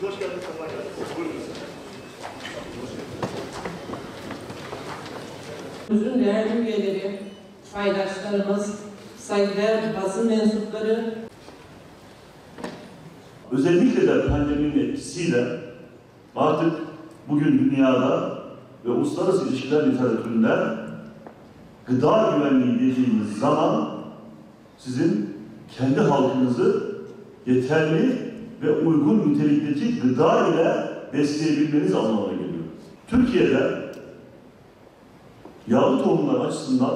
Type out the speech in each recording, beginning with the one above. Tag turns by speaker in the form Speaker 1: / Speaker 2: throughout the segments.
Speaker 1: Hoş geldiniz. Buyurun.
Speaker 2: Bütün değerli üyeleri, paydaşlarımız, saygıdeğer basın mensupları,
Speaker 3: özellikle de pandeminin etkisiyle artık bugün dünyada ve uluslararası ilişkiler literatüründe gıda güvenliği dediğimiz zaman sizin kendi halkınızı yeterli ve uygun nitelikteki gıda ile besleyebilmeniz anlamına geliyor. Türkiye'de yağlı tohumlar açısından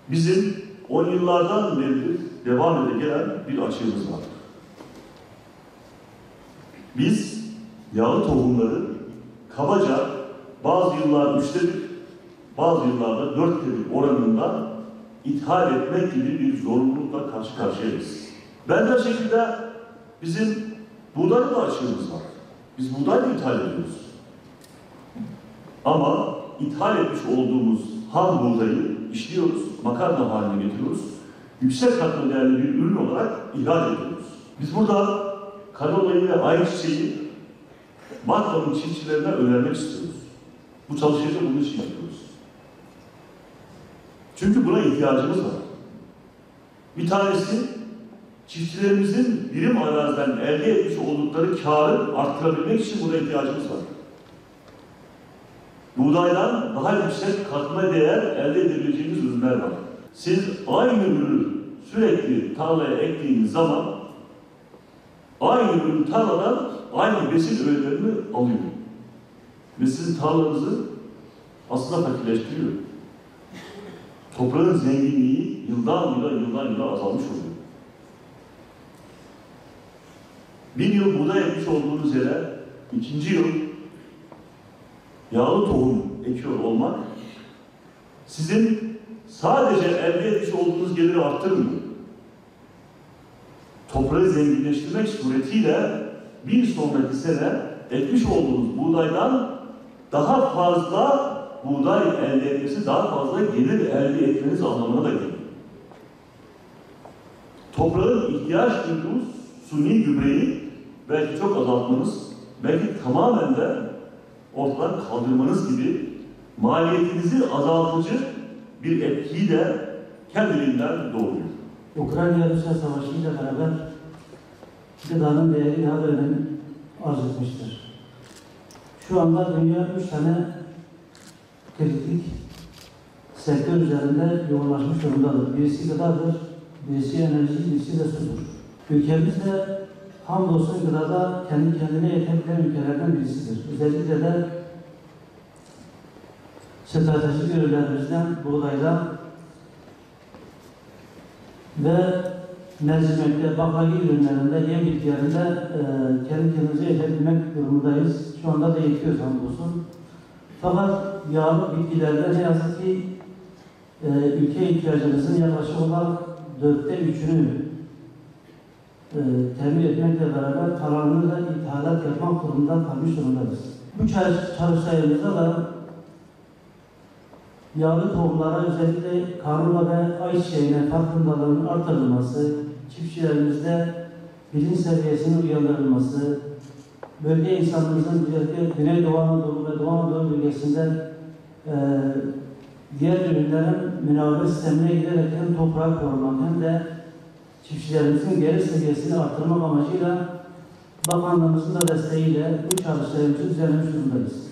Speaker 3: bizim 10 yıllardan beri devam ede gelen bir açığımız var. Biz yağlı tohumları kabaca bazı yıllar 3'te 1, bazı yıllarda 4'te 1 oranında ithal etmek gibi bir zorunlulukla karşı karşıyayız. Benzer şekilde bizim buğdayda da açığımız var. Biz buğday da ithal ediyoruz. Ama ithal etmiş olduğumuz ham buğdayı işliyoruz, makarna haline getiriyoruz. Yüksek katma değerli bir ürün olarak ihraç ediyoruz. Biz burada kanolayı ve ayçiçeği Batman'ın çiftçilerine önermek istiyoruz. Bu çalışmayı bunun için yapıyoruz. Çünkü buna ihtiyacımız var. Bir tanesi, çiftçilerimizin birim araziden elde etmiş oldukları kârı arttırabilmek için buna ihtiyacımız var. Buğdaydan daha yüksek katma değer elde edebileceğimiz ürünler var. Siz aynı ürünü sürekli tarlaya ektiğiniz zaman aynı ürün tarladan aynı besin öğelerini alıyor. Ve sizin tarlanızı aslında fakirleştiriyor. Toprağın zenginliği yıldan yıla azalmış oluyor. Bir yıl buğday ekmiş olduğunuz yere ikinci yıl yağlı tohum ekiyor olmak sizin sadece elde etmiş olduğunuz geliri arttırmıyor. Toprağı zenginleştirmek suretiyle bir sonraki sene ekmiş olduğunuz buğdaydan daha fazla buğday elde etmesi, daha fazla gelir elde etmeniz anlamına da geliyor. Toprağın ihtiyaç duyduğu suni gübreyi belki çok azaltmanız, belki tamamen de ortadan kaldırmanız gibi maliyetinizi azaltıcı bir etkiyi de kendiliğinden doğuruyor.
Speaker 4: Ukrayna-Rusya Savaşı ile beraber gıdanın değeri daha da önem arz etmiştir. Şu anda dünya 3 tane kritik sektör üzerinde yoğunlaşmış durumdadır. Birisi gıdadır, birisi enerji, birisi de sudur. Ülkemiz de hamdolsun gıdada kendi kendine yetebilen ülkelerden birisidir. Özellikle de stratejik ürünlerimizden buğdaydan ve mercimekte, baklagil ürünlerinde, yem bitkilerinde kendi kendimize yetebilmek durumundayız. Şu anda da yetiyoruz hamdolsun. Fakat yağlı bitkilerde ne yazık ki ülke ihtiyacımızın yaklaşık olarak 4'te 3'ünü temin etmekle beraber kalanını da ithalat yapmak durumunda kalmış durumdayız. Bu çalışmalarımızda da yağlı tohumlara özellikle kanula ve ayçiçeğine farkındalığının artırılması, çiftçilerimizde bilinç seviyesinin uyandırılması, bölge insanımızın özellikle Güneydoğu Anadolu ve Doğu Anadolu bölgesinde diğer ürünlerin münavver sistemine giderek hem toprağı korumak hem de çiftçilerimizin gelir seviyesini artırmak amacıyla Bakanlığımızın da desteğiyle bu çalışmalarımızı düzenlemiş durumdayız.